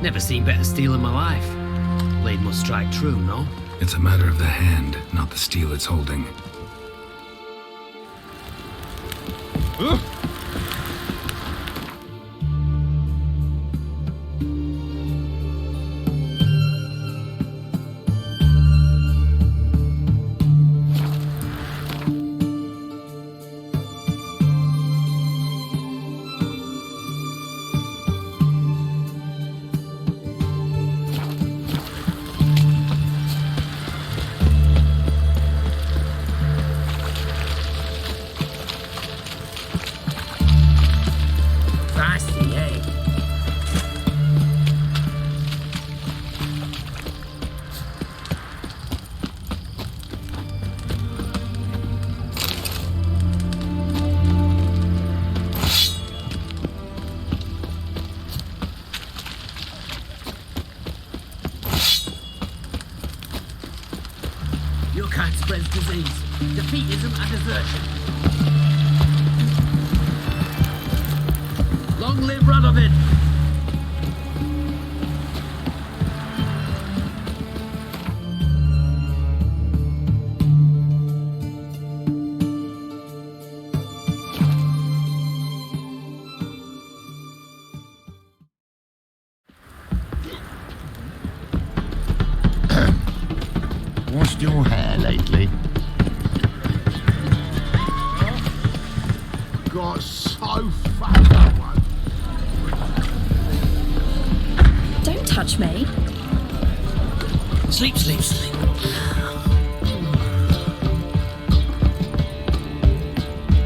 Never seen better steel in my life. Blade must strike true, no? It's a matter of the hand, not the steel it's holding. Feisty, eh? Your kind spreads disease. Defeatism and desertion. Long live Radovid! Washed your hair lately? Got so fucked up one. Don't touch me. Sleep, sleep, sleep.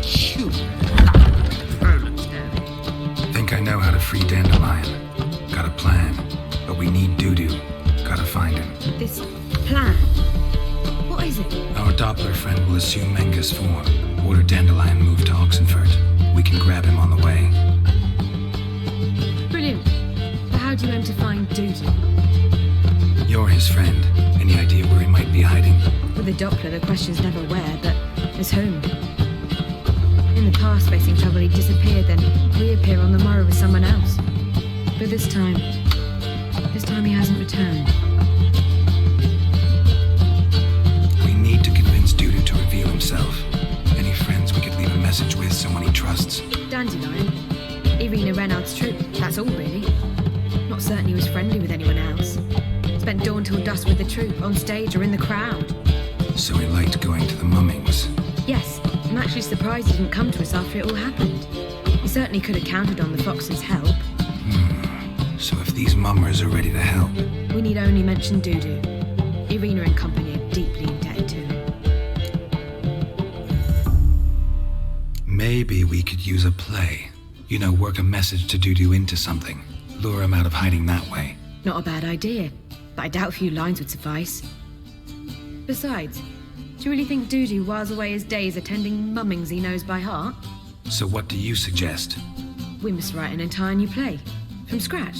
Shoot. Think I know how to free Dandelion. Got a plan, but we need Dudu. Gotta find him. This plan. What is it? Our Doppler friend will assume Menga's form. Order Dandelion move to Oxenfurt. We can grab him on the way. Brilliant. But how do you aim to find Dudu? You're his friend. Any idea where he might be hiding? With the Doppler, the question's never where, but as whom. In the past, facing trouble, he disappeared, then reappear on the morrow with someone else. But this time he hasn't returned. We need to convince Dudu to reveal himself. Any friends we could leave a message with, someone he trusts. Dandelion, Irina Reynard's troop, that's all really. Not certain he was friendly with anyone else. Spent dawn till dusk with the troop, on stage or in the crowd. So he liked going to the mummings. Yes, I'm actually surprised he didn't come to us after it all happened. He certainly could have counted on the Fox's help. So if these mummers are ready to help, We need only mention Dudu. Irina and company are deeply indebted to him. maybe we could use a play. You know, work a message to Dudu into something. Lure him out of hiding that way. Not a bad idea, but I doubt a few lines would suffice. Besides, do you really think Dudu whiles away his days attending mummings he knows by heart? So what do you suggest? We must write an entire new play. From scratch.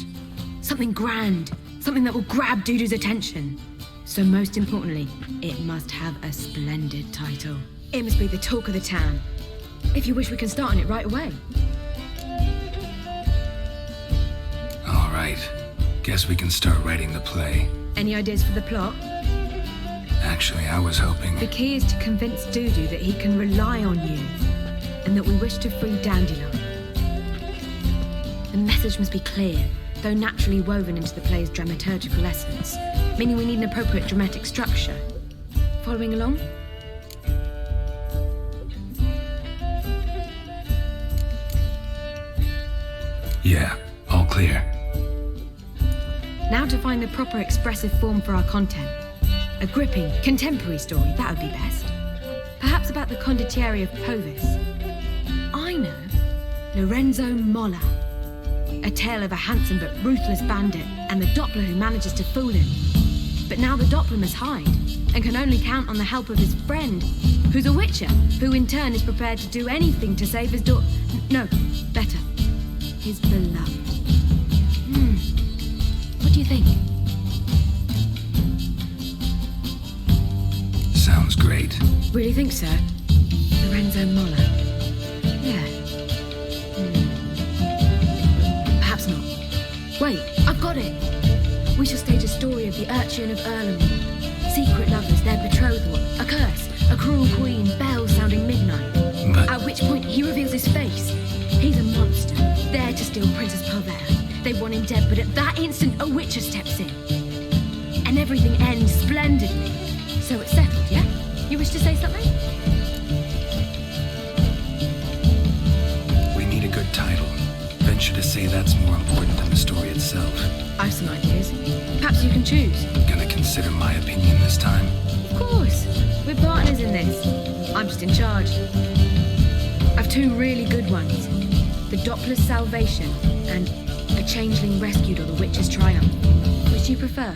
Something grand. Something that will grab Dudu's attention. So most importantly, it must have a splendid title. It must be the talk of the town. If you wish, we can start on it right away. All right. Guess we can start writing the play. Any ideas for the plot? Actually, I was hoping... The key is to convince Dudu that he can rely on you, and that we wish to free Dandelion. The message must be clear, though naturally woven into the play's dramaturgical essence, meaning we need an appropriate dramatic structure. Following along? Yeah, all clear. Now to find the proper expressive form for our content. A gripping, contemporary story, that would be best. Perhaps about the condottieri of Povis. I know. Lorenzo Molla. A tale of a handsome but ruthless bandit and the Doppler who manages to fool him. But now the Doppler must hide and can only count on the help of his friend, who's a witcher, who in turn is prepared to do anything to save his No, better. His beloved. What do you think? Sounds great. Really think so? Lorenzo Molla. Yeah. Perhaps not. Wait, I've got Got it. We shall stage a story of the Urchin of Erlenmead. Secret lovers, their betrothal, a curse, a cruel queen, bells sounding midnight. But At which point he reveals his face. He's a monster, there to steal Princess Pavetta. They want him dead, but at that instant a Witcher steps in. And everything ends splendidly. So it's settled, yeah? You wish to say something? we need a good title. Venture to say that's more important than the story itself. I've some ideas. Perhaps you can choose. Gonna consider my opinion this time? Of course. We're partners in this. I'm just in charge. I've two really good ones. The Doppler's Salvation and A Changeling Rescued or The Witcher's Triumph. Which do you prefer?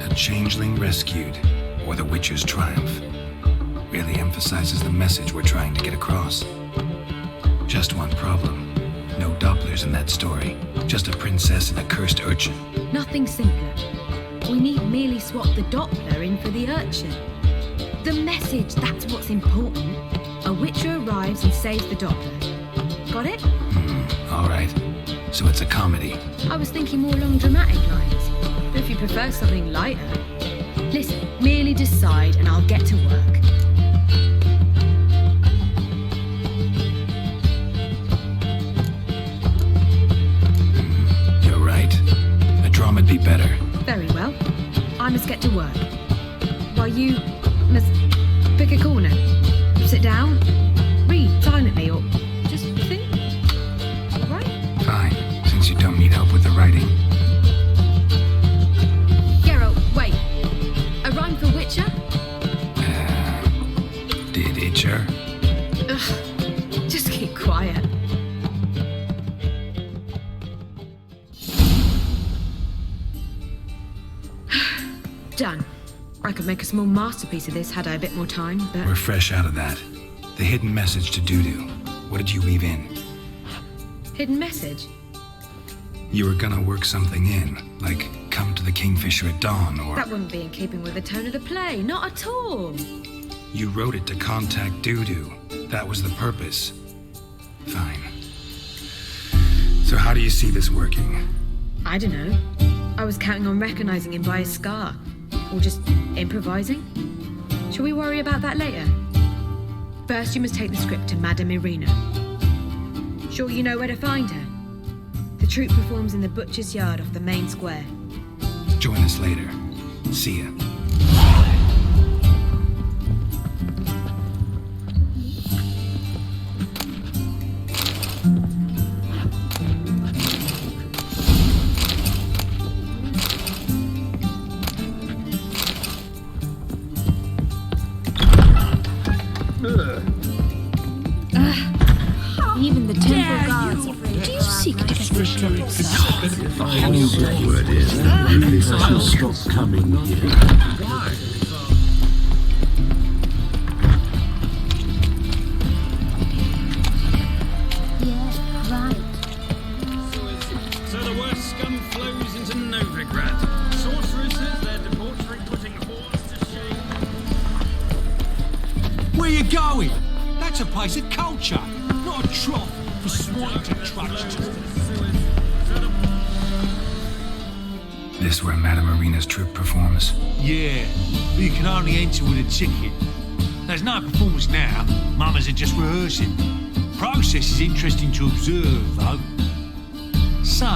A Changeling Rescued, or The Witcher's Triumph. Really emphasizes the message we're trying to get across. Just one problem. No Dopplers in that story. Just a princess and a cursed urchin. Nothing simpler. We need merely swap the Doppler in for the urchin. The message, that's what's important. A Witcher arrives and saves the Doppler. Got it? All right. So it's a comedy. I was thinking more long dramatic lines. But if you prefer something lighter... Listen, merely decide and I'll get to work. You're right. A drama'd be better. Very well. I must get to work. While you must pick a corner. Sit down, read silently, or just think. All right? Fine, since you don't need help with the writing. Geralt, wait. A rhyme for Witcher? Did Itcher? Ugh, just keep quiet. Done. I could make a small masterpiece of this had I a bit more time, but... We're fresh out of that. The hidden message to Dudu. What did you weave in? Hidden message? You were gonna work something in, like come to the Kingfisher at dawn, or... That wouldn't be in keeping with the tone of the play, not at all. You wrote it to contact Dudu. That was the purpose. Fine. So how do you see this working? I don't know. I was counting on recognizing him by his scar. Or just improvising? Shall we worry about that later? First, you must take the script to Madame Irina. Sure you know where to find her? The troupe performs in the butcher's yard off the main square. Join us later. See ya. Even the temple guards are afraid. Do you seek to get rid of yourself? Word is this will stop coming here. Yeah, right. So the worst scum flows into Novigrad. Sorceresses, their debauchery putting horns to shame. Where you going? That's a place of culture, not a trough for swine to trudge to. This where Madame Irina's troupe performs? Yeah, but you can only enter with a ticket. There's no performance now. Mamas are just rehearsing. Process is interesting to observe, though. So,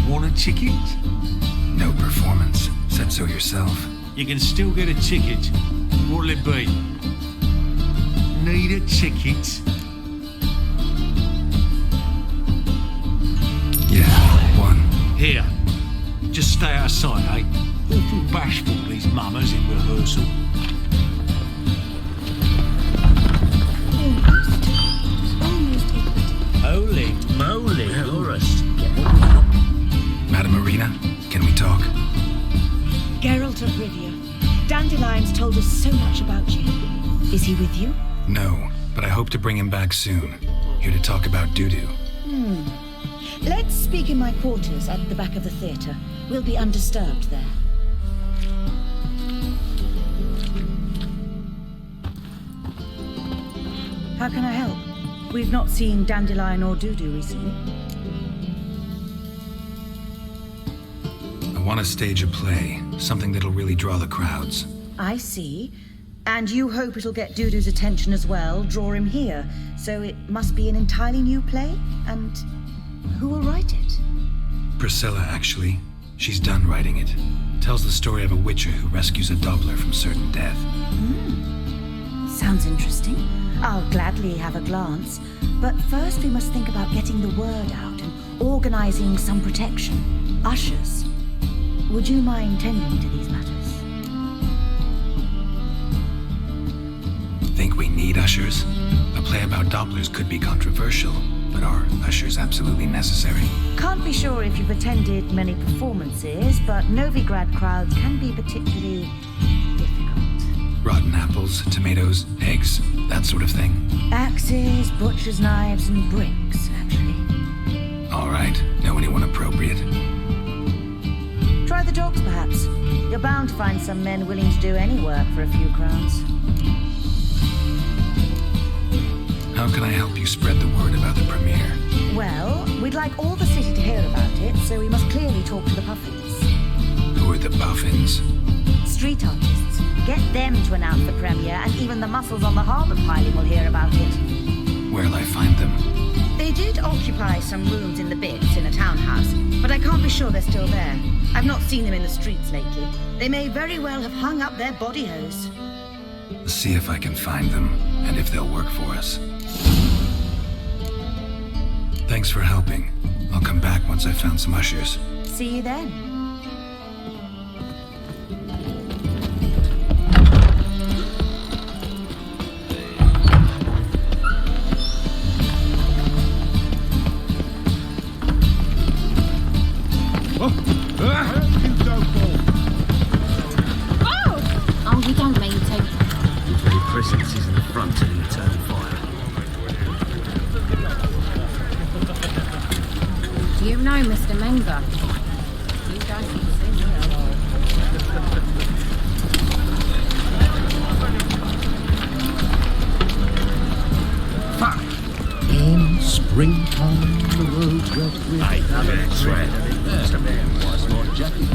want a ticket? No performance. Said so yourself. You can still get a ticket. What'll it be? Need a ticket? Yeah, one. Here. Just stay out of sight, eh? Awful bashful, these mamas in rehearsal. Holy moly, you're a Madame Irina, can we talk? Geralt of Rivia. Dandelion's told us so much about you. Is he with you? No, but I hope to bring him back soon. Here to talk about Dudu. Let's speak in my quarters at the back of the theatre. We'll be undisturbed there. How can I help? We've not seen Dandelion or Dudu recently. I want to stage a play, something that'll really draw the crowds. I see. And you hope it'll get Dudu's attention as well, draw him here. So it must be an entirely new play? And who will write it? Priscilla, actually. She's done writing it. Tells the story of a witcher who rescues a Doppler from certain death. Sounds interesting. I'll gladly have a glance. But first we must think about getting the word out and organizing some protection. Ushers. Would you mind tending to these matters? Think we need ushers? A play about Dopplers could be controversial, but are ushers absolutely necessary? Can't be sure if you've attended many performances, but Novigrad crowds can be particularly difficult. Rotten apples, tomatoes, eggs, that sort of thing? Axes, butcher's knives, and bricks, actually. All right. Know anyone appropriate? Try the dogs, perhaps. You're bound to find some men willing to do any work for a few crowns. How can I help you spread the word about the premiere? Well, we'd like all the city to hear about it, so we must clearly talk to the Puffins. Who are the Buffins? Street artists. Get them to announce the premiere, and even the muscles on the harbour piling will hear about it. Where'll I find them? They did occupy some rooms in the Bits in a townhouse, but I can't be sure they're still there. I've not seen them in the streets lately. They may very well have hung up their body hose. See if I can find them, and if they'll work for us. Thanks for helping. I'll come back once I've found some ushers. See you then. Oh, you don't mean to. Very presence is in the front and you turn fire. Do you know Mr. Menga? You don't seem In springtime, the roads wet with That's right. Mr. Man was more jacket.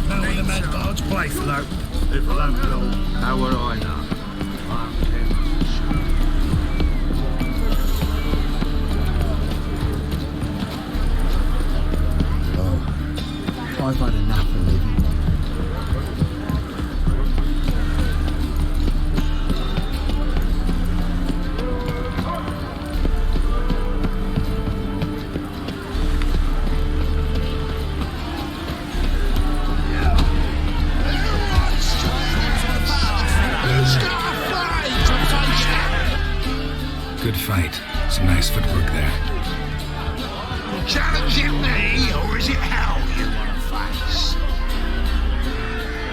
None of the mad bards play float. If I don't know. How would I know? I've had enough of living. Good fight. Some nice footwork there. Challenging me, or is it hell you want to face?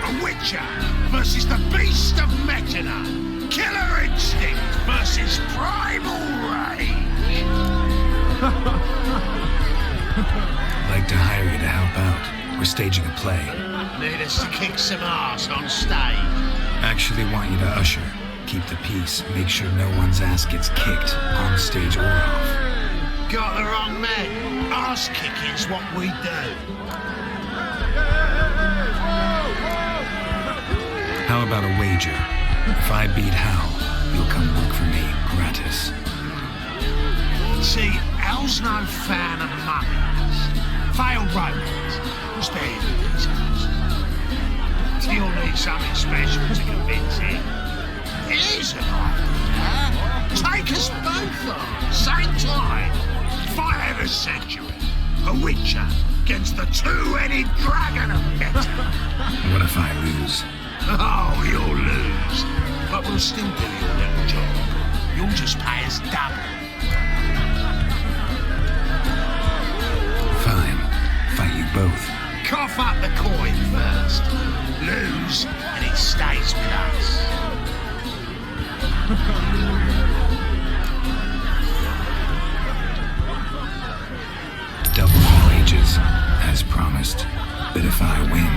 A Witcher versus the Beast of Metina. Killer instinct versus primal rage. I'd like to hire you to help out. We're staging a play. Need us to kick some ass on stage. Actually want you to usher. Keep the peace. Make sure no one's ass gets kicked, on stage or off. Got the wrong man. Ass kicking's what we do. How about a wager? If I beat Hal, you'll come work for me, gratis. See, Hal's no fan of mummies. Failed romance. What's there in these house? You'll need something special to convince him. Here's an idea. Take us both on, same time. Fight of the century. A Witcher against the two-headed dragon of Meta. What if I lose? Oh, you'll lose. But we'll still do your little job. You'll just pay us double. Fine. Fight you both. Cough up the coin first. Lose, and it stays with us. Double the wages, as promised. But if I win,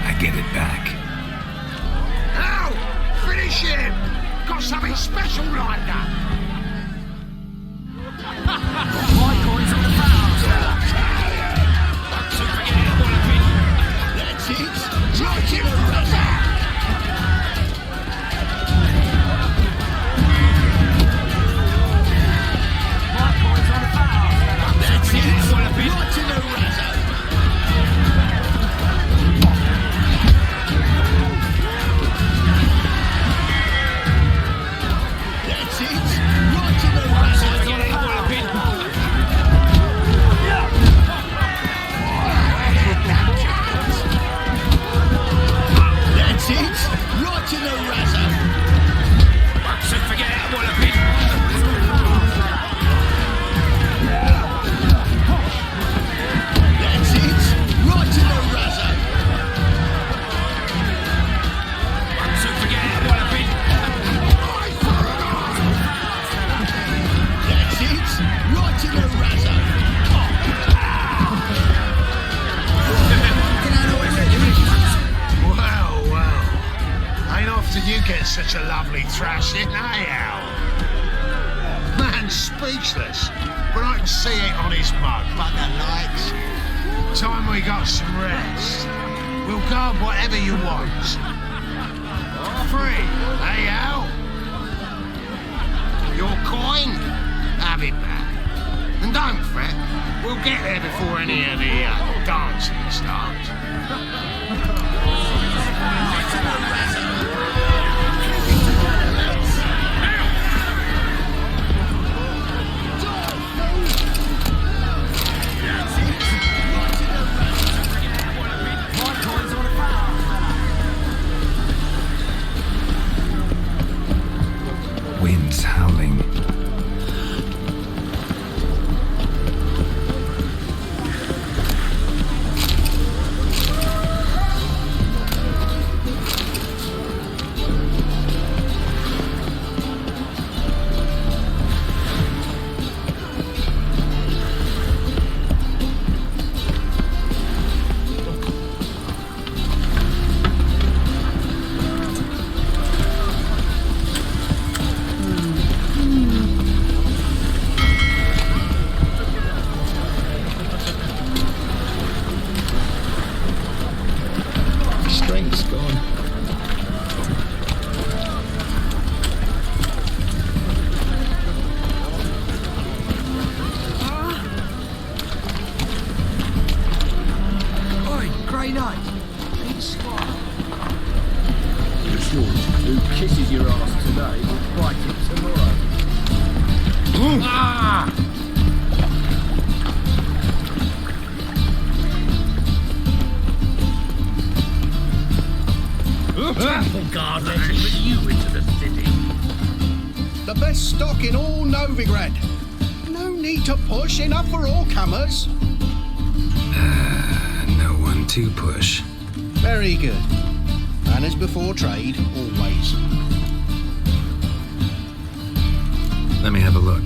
I get it back. Now, finish Finish him! Got something special lined up! White coins on the bows. Don't forget it, Wallaby. That's it! Right in the razor! White coins on the bows. That's it, Wallaby. Right in the razor! That's it! Right in the razor! Forget it, Wallaby. That's it! Right in the razor! Don't forget it, Wallaby. That's it! Right in the razor! Don't forget it, Wallaby. That's it! Right in the razor! Well. Ain't often you get such a lovely thrashing, eh, Al? Man's speechless, but I can see it on his mug. Bugger likes. Time we got some rest. We'll guard whatever you want. Free, eh, Al? Your coin? Have it back. And don't fret, we'll get there before any of the dancing starts. White coins on the bows. Winds howling. Strength's gone. Oi, Grey Knight. Ain't smart. You're sure who kisses your ass today will bite it tomorrow. Temple Guard let you into the city. The best stock in all Novigrad. No need to push, enough for all comers. No one to push. Very good. Manners before trade, always. Let me have a look.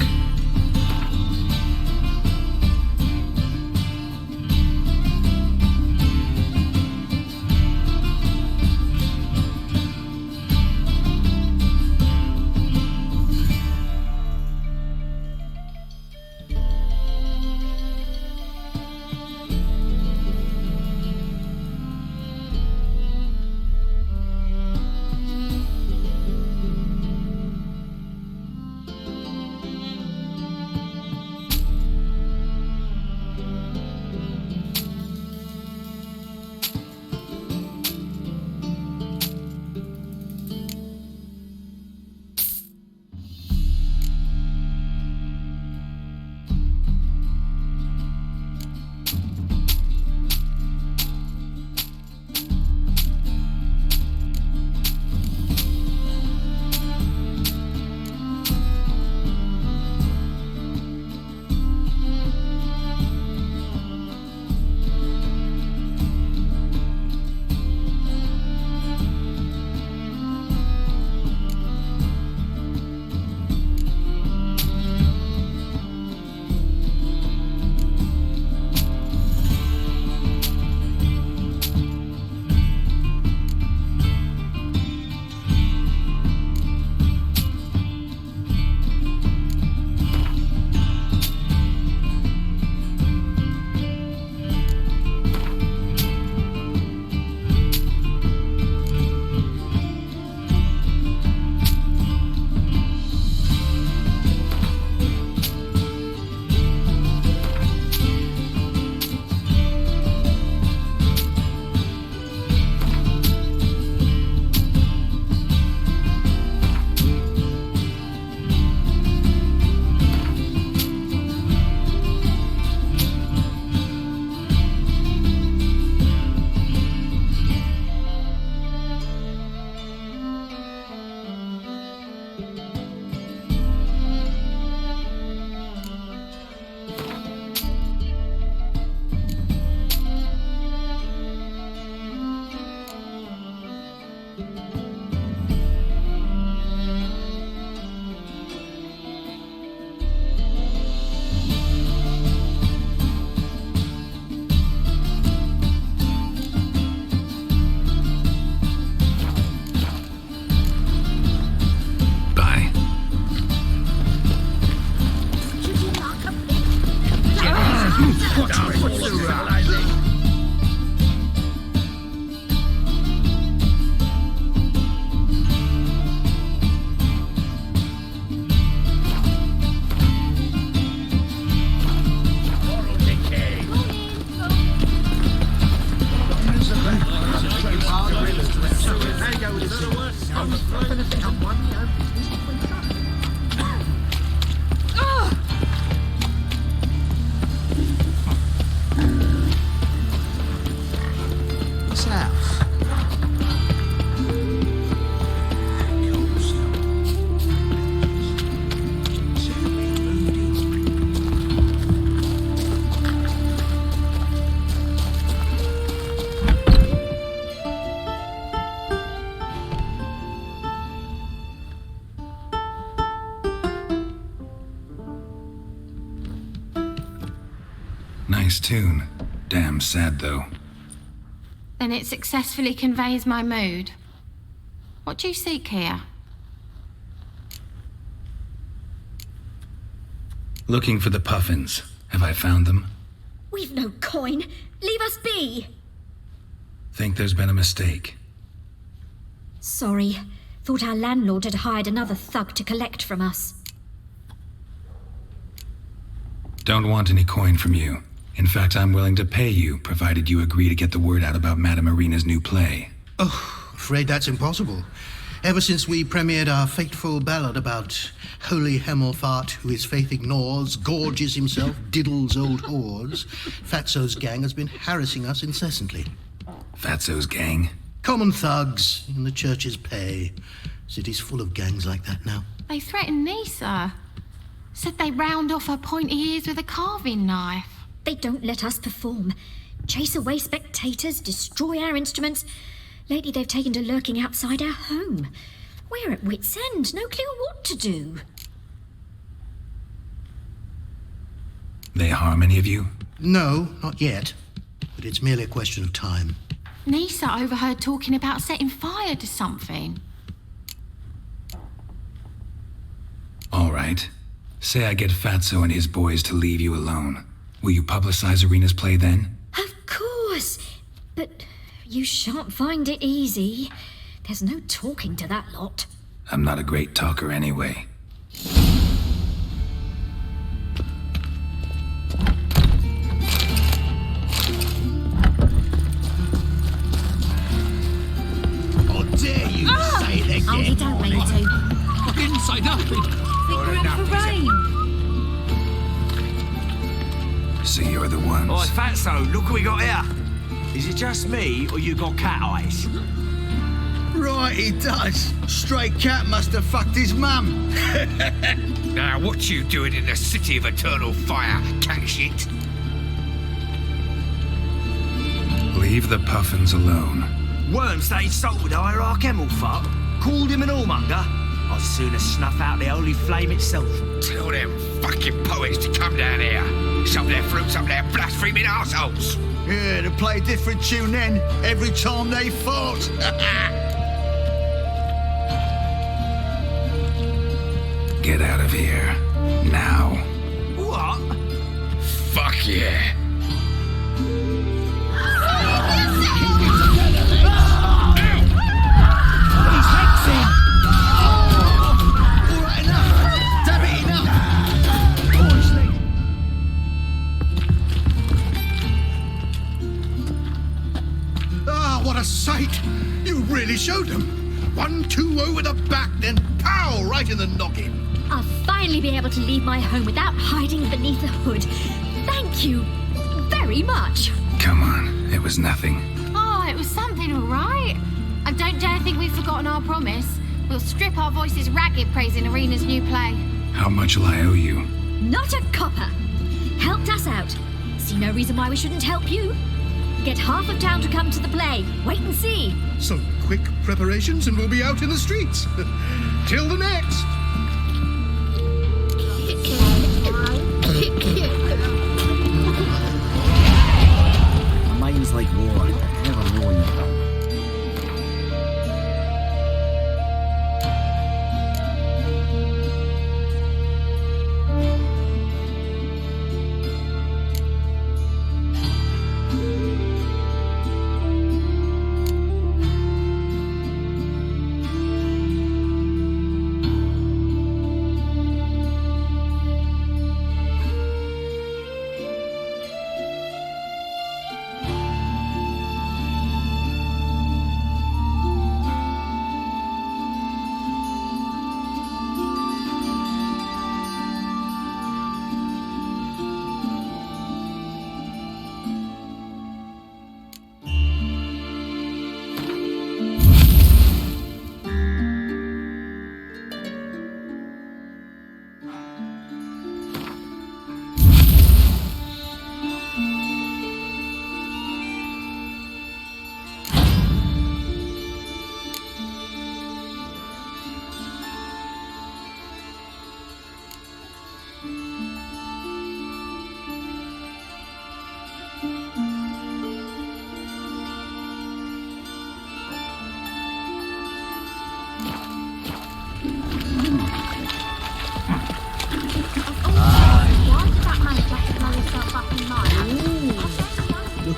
with So us. the worst scum flows What's that? Nice tune. Damn sad, though. Then it successfully conveys my mood. What do you seek here? Looking for the puffins. Have I found them? We've no coin. Leave us be. Think there's been a mistake. Sorry. Thought our landlord had hired another thug to collect from us. Don't want any coin from you. In fact, I'm willing to pay you, provided you agree to get the word out about Madame Irina's new play. Oh, afraid that's impossible. Ever since we premiered our fateful ballad about holy Hemelfart, who his faith ignores, gorges himself, diddles old whores, Fatso's gang has been harassing us incessantly. Fatso's gang? Common thugs in the church's pay. City's full of gangs like that now. They threatened Nisa. Said they round off her pointy ears with a carving knife. They don't let us perform. Chase away spectators, destroy our instruments. Lately they've taken to lurking outside our home. We're at wit's end, no clue what to do. They harm any of you? No, not yet. But it's merely a question of time. Nisa overheard talking about setting fire to something. All right. Say I get Fatso and his boys to leave you alone. Will you publicize Irina's play then? Of course. But you shan't find it easy. There's no talking to that lot. I'm not a great talker anyway. How dare you say it again? Oh, you don't mean to. I didn't say nothing. So you're the ones. Oi, Fatso, look what we got here. Is it just me, or you got cat eyes? Right, he does. Stray cat must have fucked his mum. Now, what you doing in the city of eternal fire, cat shit? Leave the puffins alone. Worms that insulted Hierarch Hemelfart, called him an whoremonger. I'd sooner snuff out the holy flame itself. Tell them fucking poets to come down here. Shove their fruits up their blaspheming arseholes. Yeah, to play a different tune then, every time they fought. Get out of here. Now. What? Fuck yeah. He's hexing! All right, enough! Damn it, enough! Ah, what a sight! You really showed them. 1-2 over the back, then pow! Right in the noggin. I'll finally be able to leave my home without hiding beneath the hood. Thank you very much. Come on, it was nothing. Oh, it was something, all right. I don't dare think we've forgotten our promise. We'll strip our voices ragged praising Irina's new play. How much will I owe you? Not a copper. Helped us out. See no reason why we shouldn't help you. Get half of town to come to the play. Wait and see. Some quick preparations and we'll be out in the streets. Till the next. My mind's like water, never knowing.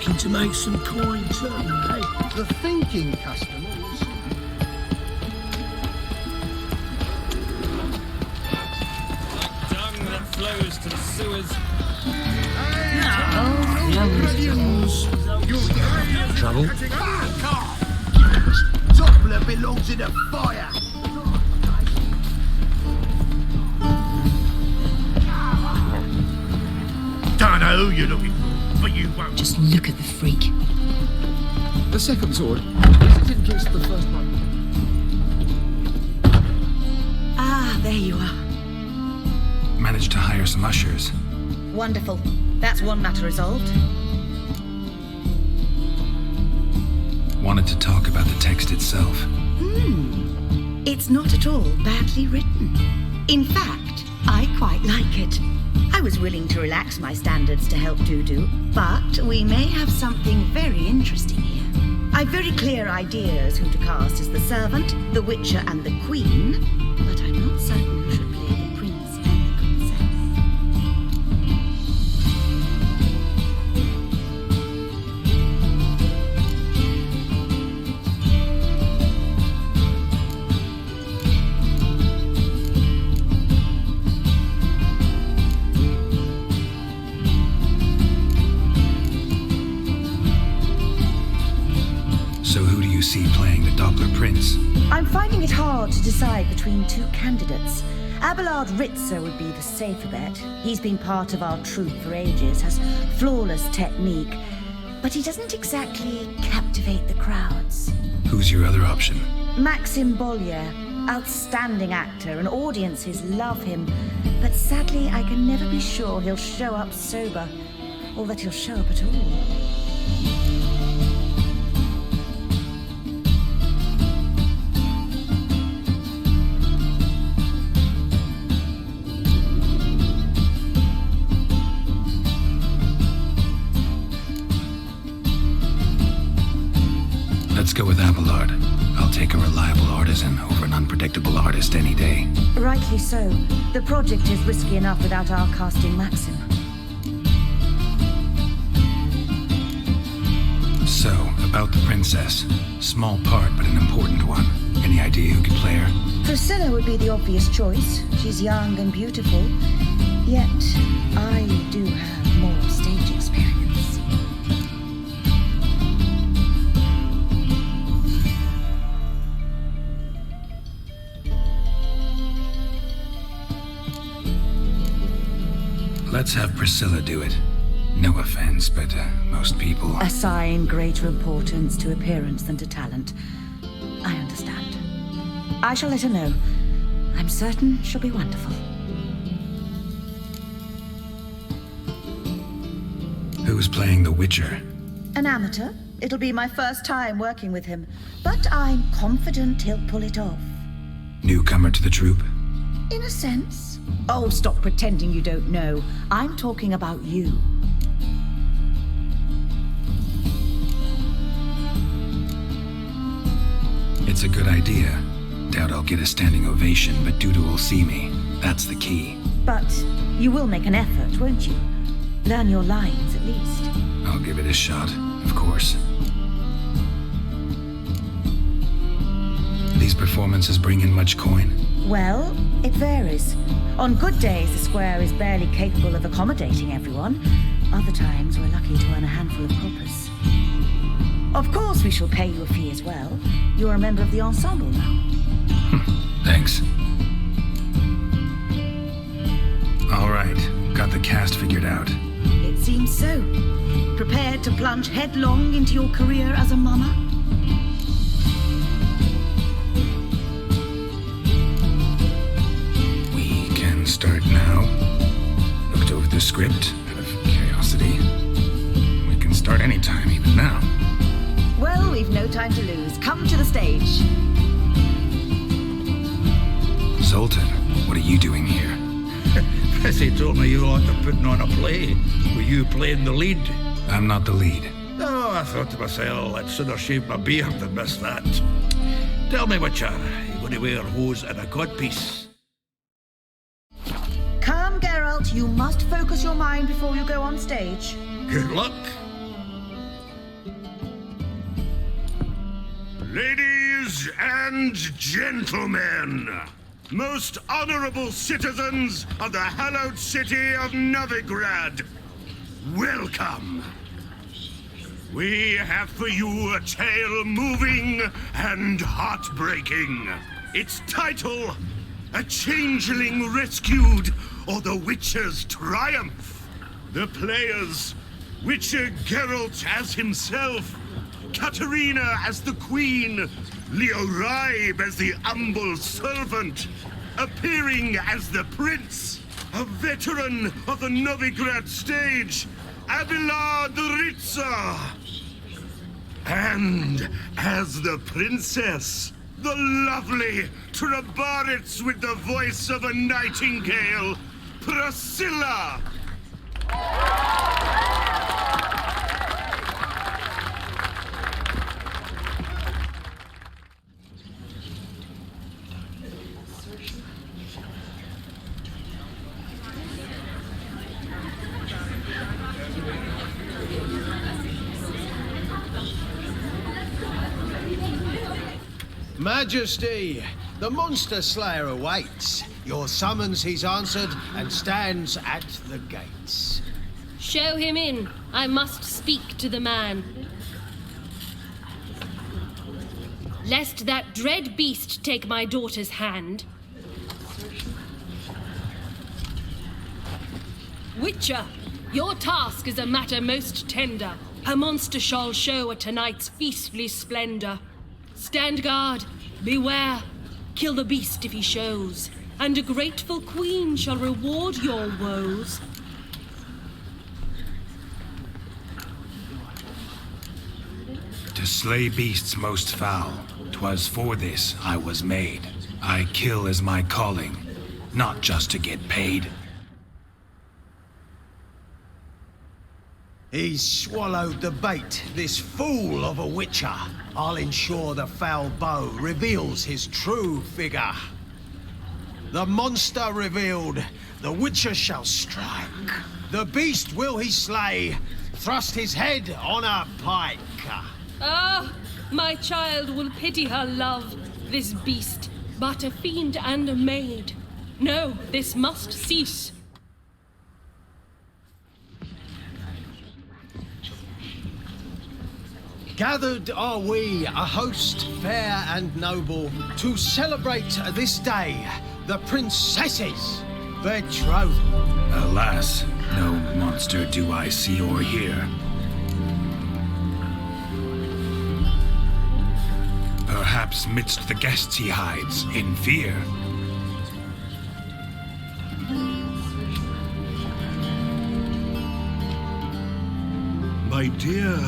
looking to make some coin too, eh? The thinking customers. Like dung that flows to the sewers. Trouble? Doppler belongs in a fire. Don't know who you're looking for, but you won't. Just look at the freak. The second sword. It didn't kiss the first one. Ah, there you are. Managed to hire some ushers. Wonderful. That's one matter resolved. Wanted to talk about the text itself. It's not at all badly written. In fact, I quite like it. I was willing to relax my standards to help Dudu, but we may have something very interesting here. I've very clear ideas who to cast as the servant, the Witcher, and the Queen, but I'm not certain who should play the prince and the princess. So who do you see playing the Doppler Prince? I'm finding it hard to decide between two candidates. Abelard Ritzer would be the safer bet. He's been part of our troupe for ages, has flawless technique, but he doesn't exactly captivate the crowds. Who's your other option? Maxim Bollier, outstanding actor, and audiences love him, but sadly I can never be sure he'll show up sober, or that he'll show up at all. Let's go with Abelard. I'll take a reliable artisan over an unpredictable artist any day. Rightly so. The project is risky enough without our casting Maxim. So, about the princess. Small part, but an important one. Any idea who could play her? Priscilla would be the obvious choice. She's young and beautiful. Yet, I do have more stage experience. Let's have Priscilla do it. No offense, but most people... Assign greater importance to appearance than to talent. I understand. I shall let her know. I'm certain she'll be wonderful. Who's playing the Witcher? An amateur. It'll be my first time working with him, but I'm confident he'll pull it off. Newcomer to the troupe? In a sense. Oh, stop pretending you don't know. I'm talking about you. It's a good idea. Doubt I'll get a standing ovation, but Dudu will see me. That's the key. But you will make an effort, won't you? Learn your lines, at least. I'll give it a shot, of course. These performances bring in much coin? Well, it varies. On good days, the square is barely capable of accommodating everyone. Other times, we're lucky to earn a handful of coppers. Of course, we shall pay you a fee as well. You're a member of the ensemble now. Thanks. All right, got the cast figured out. It seems so. Prepared to plunge headlong into your career as a mama? Start now. Looked over the script out of curiosity. We can start anytime, even now. Well, we've no time to lose. Come to the stage. Zoltan, what are you doing here? Prissy told me you liked putting on a play. Were you playing the lead? I'm not the lead. Oh, I thought to myself, I'd sooner shave my beard than miss that. Tell me, Witcher, you going to wear hose and a codpiece? Calm, Geralt. You must focus your mind before you go on stage. Good luck. Ladies and gentlemen, most honorable citizens of the hallowed city of Novigrad, welcome. We have for you a tale moving and heartbreaking. Its title, A Changeling Rescued, or The Witcher's Triumph. The players, Witcher Geralt as himself, Katarina as the Queen, Leo Raib as the humble servant, appearing as the Prince, a veteran of the Novigrad stage, Abelard Ritza. And as the Princess, the lovely Trabaritz with the voice of a nightingale, Priscilla. Majesty, the Monster Slayer awaits. Your summons he's answered and stands at the gates. Show him in. I must speak to the man. Lest that dread beast take my daughter's hand. Witcher, your task is a matter most tender. A monster shall show at tonight's feastly splendor. Stand guard, beware, kill the beast if he shows, and a grateful queen shall reward your woes. To slay beasts most foul, 'twas for this I was made. I kill as my calling, not just to get paid. He's swallowed the bait, this fool of a Witcher. I'll ensure the foul bow reveals his true figure. The monster revealed, the Witcher shall strike. The beast will he slay, thrust his head on a pike. Ah, my child will pity her love, this beast, but a fiend and a maid. No, this must cease. Gathered are we, a host fair and noble, to celebrate this day, the princess's betrothal. Alas, no monster do I see or hear. Perhaps midst the guests he hides, in fear. My dear,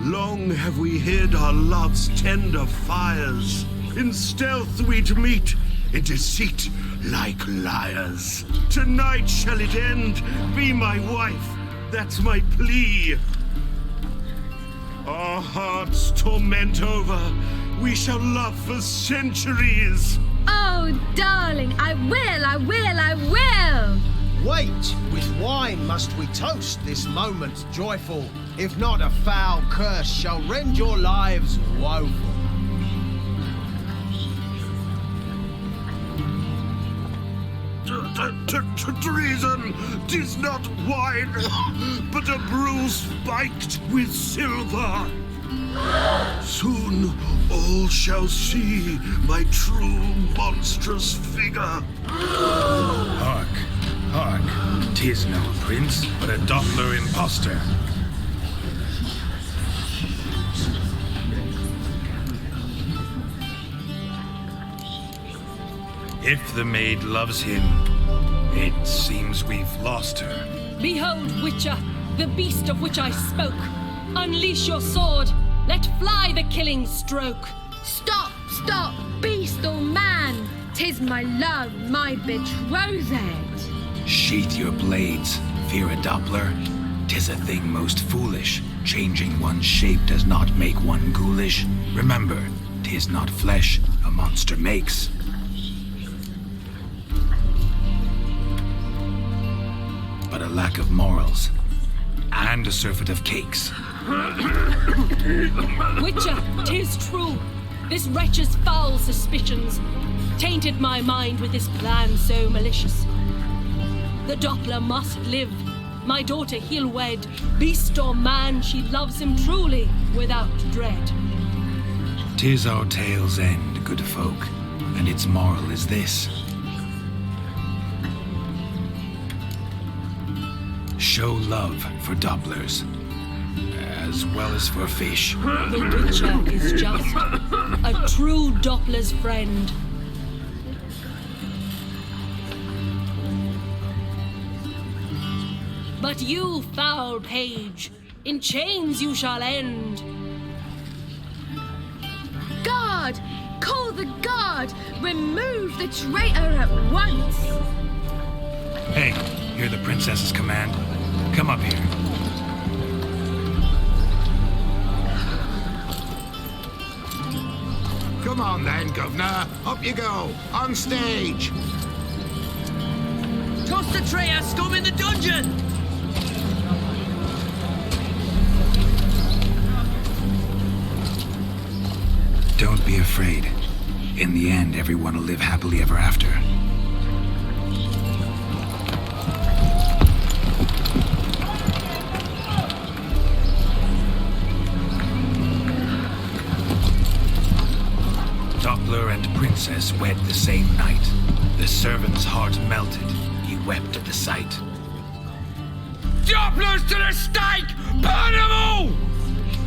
long have we hid our love's tender fires. In stealth we'd meet, in deceit like liars. Tonight shall it end, be my wife, that's my plea. Our hearts torment over, we shall love for centuries. Oh, darling, I will, I will, I will! Wait, with wine must we toast this moment joyful. If not, a foul curse shall rend your lives woeful. Treason, 'tis not wine, but a brew spiked with silver. Soon all shall see my true monstrous figure. Hark, hark, 'tis no prince, but a Doppler impostor. If the maid loves him, it seems we've lost her. Behold, Witcher, the beast of which I spoke. Unleash your sword. Let fly the killing stroke. Stop, stop, beast or man! 'Tis my love, my betrothed. Sheath your blades, fear a Doppler. 'Tis a thing most foolish. Changing one's shape does not make one ghoulish. Remember, 'tis not flesh a monster makes. But a lack of morals, and a surfeit of cakes. Witcher, 'tis true. This wretch's foul suspicions tainted my mind with this plan so malicious. The Doppler must live. My daughter he'll wed. Beast or man, she loves him truly, without dread. 'Tis our tale's end, good folk, and its moral is this. Show love for Dopplers, as well as for fish. The Witcher is just a true Doppler's friend. But you, foul page, in chains you shall end. Guard! Call the guard! Remove the traitor at once! Hey, hear the princess's command? Come up here. Come on then, Governor. Up you go. On stage. Toss the traitor scum in the dungeon! Don't be afraid. In the end, everyone will live happily ever after. Doppler and Princess wed the same night. The servant's heart melted. He wept at the sight. Dopplers to the stake! Burn them all!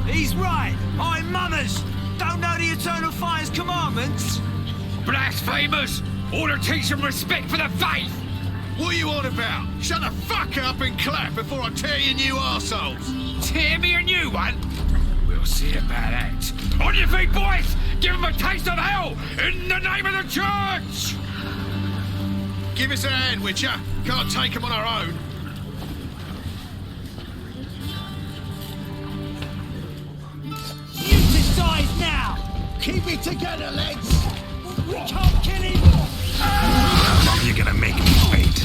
He's right. I'm Mummers. Don't know the Eternal Fire's commandments? Blasphemers! Order teach them respect for the faith! What are you on about? Shut the fuck up and clap before I tear you new arseholes. Tear me a new one? We'll see about that. On your feet, boys! Give them a taste of hell in the name of the church! Give us a hand, Witcher. Can't take them on our own. Size now! Keep it together, lads! We can't kill him! How long are you gonna make me wait?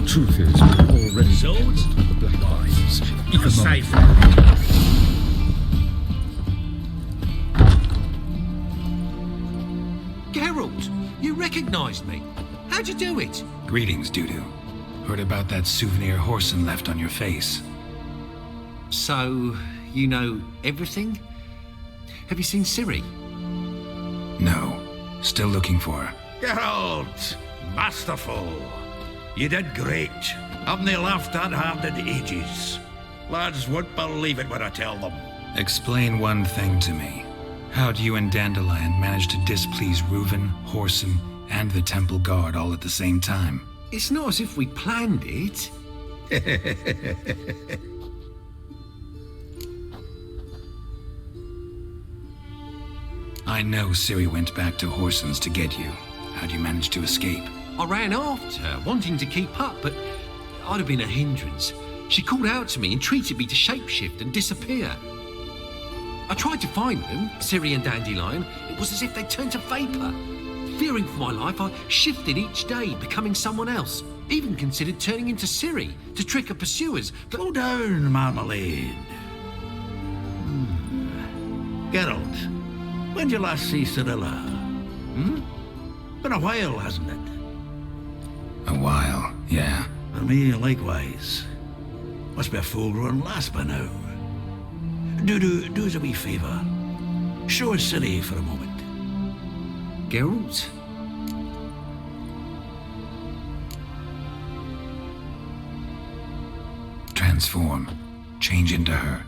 Truth is, we're already Swords? the Black Eyes. You're safe. Geralt, you recognized me. How'd you do it? Greetings, Dudu. Heard about that souvenir Whoreson left on your face. So, you know everything? Have you seen Ciri? No. Still looking for her. Geralt! Masterful! You did great. Haven't they laughed that hard in ages? Lads won't believe it when I tell them. Explain one thing to me. How'd you and Dandelion manage to displease Reuven, Whoreson, and the Temple Guard all at the same time? It's not as if we planned it. I know Ciri went back to Whoreson's to get you. How'd you manage to escape? I ran after her, wanting to keep up, but I'd have been a hindrance. She called out to me and treated me to shapeshift and disappear. I tried to find them, Ciri and Dandelion. It was as if they'd turned to vapour. Fearing for my life, I shifted each day, becoming someone else. Even considered turning into Ciri to trick her pursuers, but... Slow down, Marmalade. Geralt, when'd you last see Cirilla? Been a while, hasn't it? A while, yeah. For me, likewise. Must be a full-grown lass by now. Do us a wee favour. Show us Ciri for a moment. Geralt? Transform. Change into her.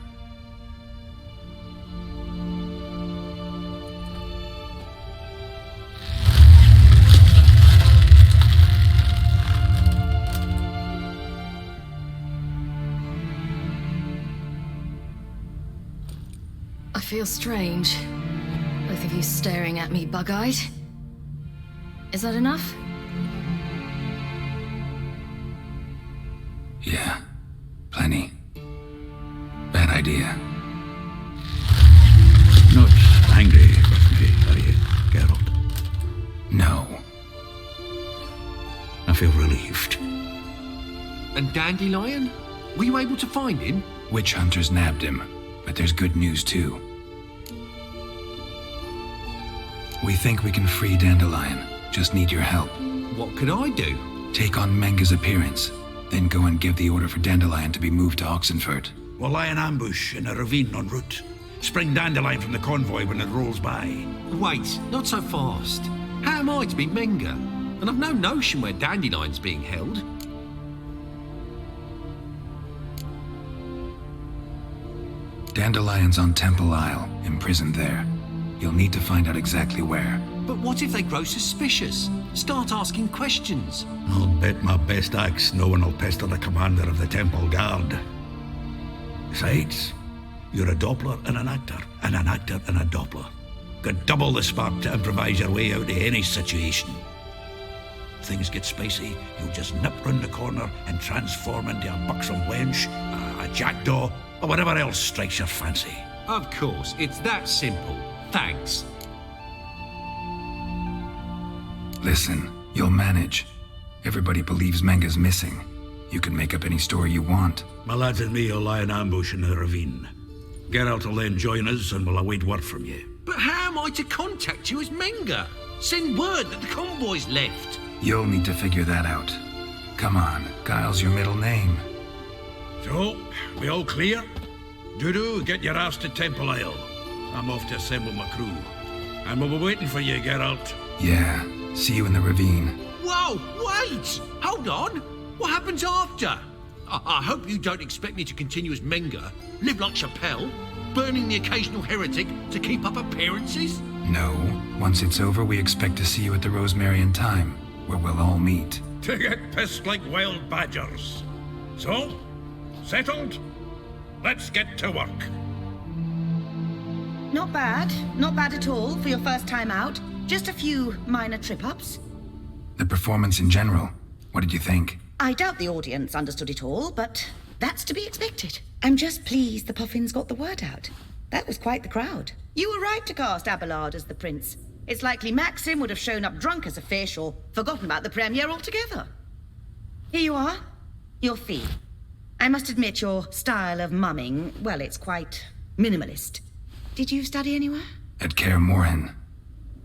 feel strange. Both of you staring at me bug-eyed. Is that enough? Yeah, plenty. Bad idea. Not angry with me, are you, Geralt? No. I feel relieved. And Dandelion? Were you able to find him? Witch hunters nabbed him, but there's good news too. We think we can free Dandelion. Just need your help. What can I do? Take on Menga's appearance, then go and give the order for Dandelion to be moved to Oxenfurt. We'll lie in ambush in a ravine en route. Spring Dandelion from the convoy when it rolls by. Wait, not so fast. How am I to be Menga? And I've no notion where Dandelion's being held. Dandelion's on Temple Isle, imprisoned there. You'll need to find out exactly where. But what if they grow suspicious? Start asking questions. I'll bet my best axe no one will pester the commander of the Temple Guard. Besides, you're a Doppler and an actor and a Doppler. Got double the spark to improvise your way out of any situation. Things get spicy, you'll just nip round the corner and transform into a buxom wench, a jackdaw, or whatever else strikes your fancy. Of course, it's that simple. Thanks. Listen, you'll manage. Everybody believes Menga's missing. You can make up any story you want. My lads and me will lie in ambush in the ravine. Geralt will then join us and we'll await word from you. But how am I to contact you as Menga? Send word that the convoy's left. You'll need to figure that out. Come on, Guile's your middle name. So, we all clear? Dudu, get your ass to Temple Isle. I'm off to assemble my crew. And we'll be waiting for you, Geralt. Yeah, see you in the ravine. Whoa, wait! Hold on! What happens after? I hope you don't expect me to continue as Menga, live like Chappelle, burning the occasional heretic to keep up appearances? No. Once it's over, we expect to see you at the Rosemary in Time, where we'll all meet. To get pissed like wild badgers. So, settled? Let's get to work. Not bad. Not bad at all for your first time out. Just a few minor trip-ups. The performance in general, what did you think? I doubt the audience understood it all, but that's to be expected. I'm just pleased the Puffins got the word out. That was quite the crowd. You were right to cast Abelard as the prince. It's likely Maxim would have shown up drunk as a fish or forgotten about the premiere altogether. Here you are. Your fee. I must admit your style of mumming, well, it's quite minimalist. Did you study anywhere? At Kaer Morhen.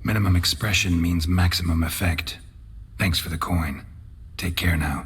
Minimum expression means maximum effect. Thanks for the coin. Take care now.